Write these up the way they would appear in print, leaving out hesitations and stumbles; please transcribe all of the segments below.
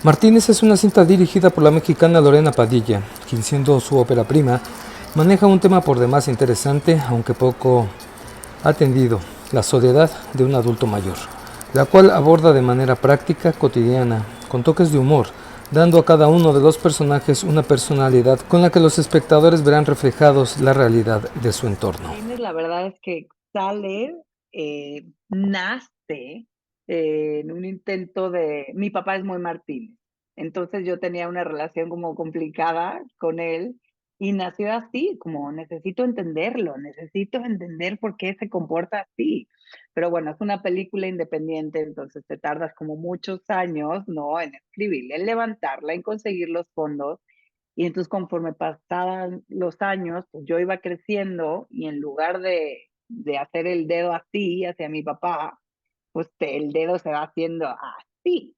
Martínez es una cinta dirigida por la mexicana Lorena Padilla, quien siendo su ópera prima, maneja un tema por demás interesante, aunque poco atendido, la soledad de un adulto mayor, la cual aborda de manera práctica, cotidiana, con toques de humor, dando a cada uno de los personajes una personalidad con la que los espectadores verán reflejados la realidad de su entorno. La verdad es que sale, nace en un intento de... Mi papá es muy Martínez, entonces yo tenía una relación como complicada con él y nació así, como necesito entenderlo, necesito entender por qué se comporta así. Pero bueno, es una película independiente, entonces te tardas como muchos años, ¿no? En escribirla, en levantarla, en conseguir los fondos. Y entonces conforme pasaban los años, pues yo iba creciendo y en lugar de hacer el dedo así hacia mi papá, pues el dedo se va haciendo así.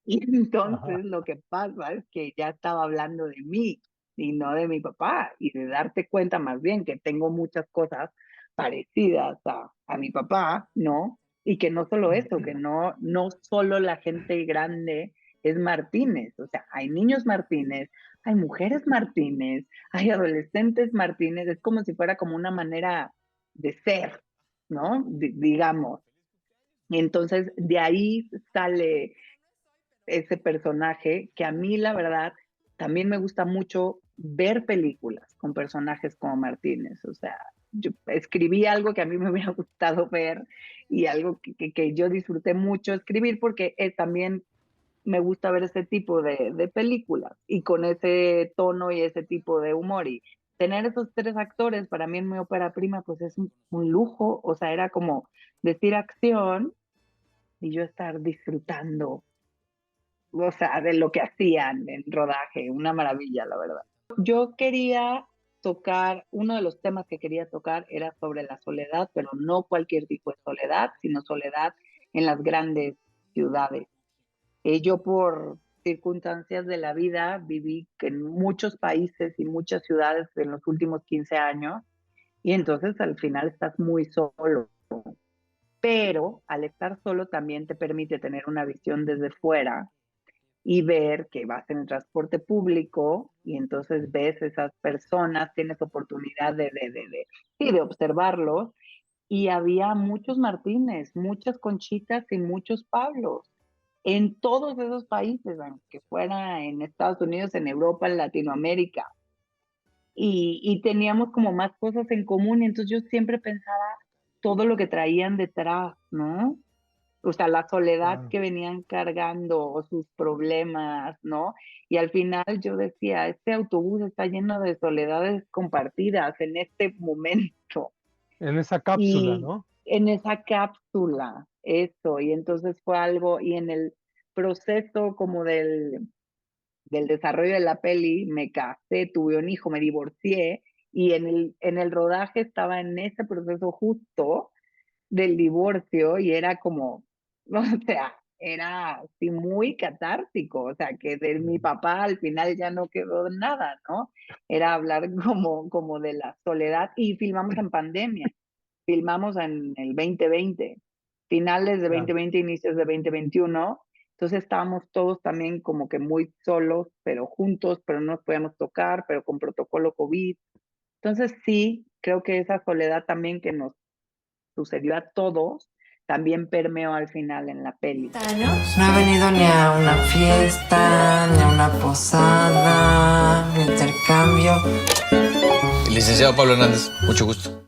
Y Ajá. entonces lo que pasa es que ya estaba hablando de mí y no de mi papá y de darte cuenta más bien que tengo muchas cosas parecidas a mi papá, ¿no? Y que no solo eso, que no solo la gente grande es Martínez, o sea, hay niños Martínez, hay mujeres Martínez, hay adolescentes Martínez, es como si fuera como una manera de ser, ¿no? Digamos. Y entonces de ahí sale ese personaje que a mí la verdad también me gusta mucho ver películas con personajes como Martínez. O sea, yo escribí algo que a mí me hubiera gustado ver y algo que yo disfruté mucho escribir porque también me gusta ver ese tipo de películas y con ese tono y ese tipo de humor. Y tener esos tres actores para mí en mi ópera prima pues es un lujo. O sea, era como decir acción y yo estar disfrutando, o sea, de lo que hacían en rodaje, una maravilla, la verdad. Yo quería tocar, uno de los temas que quería tocar era sobre la soledad, pero no cualquier tipo de soledad, sino soledad en las grandes ciudades. Yo por circunstancias de la vida viví en muchos países y muchas ciudades en los últimos 15 años y entonces al final estás muy solo, pero al estar solo también te permite tener una visión desde fuera y ver que vas en el transporte público y entonces ves esas personas, tienes oportunidad sí, de observarlos. Y había muchos Martínez, muchas Conchitas y muchos Pablos en todos esos países, aunque fuera en Estados Unidos, en Europa, en Latinoamérica. Y teníamos como más cosas en común y entonces yo siempre pensaba todo lo que traían detrás, ¿no? O sea, la soledad Claro. que venían cargando o sus problemas, ¿no? Y al final yo decía, este autobús está lleno de soledades compartidas en este momento En esa cápsula, y ¿no? en esa cápsula, eso, y entonces fue algo, y en el proceso como del desarrollo de la peli, me casé, tuve un hijo, me divorcié, y en el rodaje estaba en ese proceso justo del divorcio y era como, o sea, era así muy catártico, o sea, que de mi papá al final ya no quedó nada, ¿no? Era hablar como de la soledad y filmamos en pandemia, filmamos en el 2020, finales de Claro. 2020, inicios de 2021. Entonces estábamos todos también como que muy solos, pero juntos, pero no nos podíamos tocar, pero con protocolo COVID. Entonces sí, creo que esa soledad también que nos sucedió a todos, también permeó al final en la peli. ¿Años? No he venido ni a una fiesta, ni a una posada, ni intercambio. Licenciado Pablo Hernández, mucho gusto.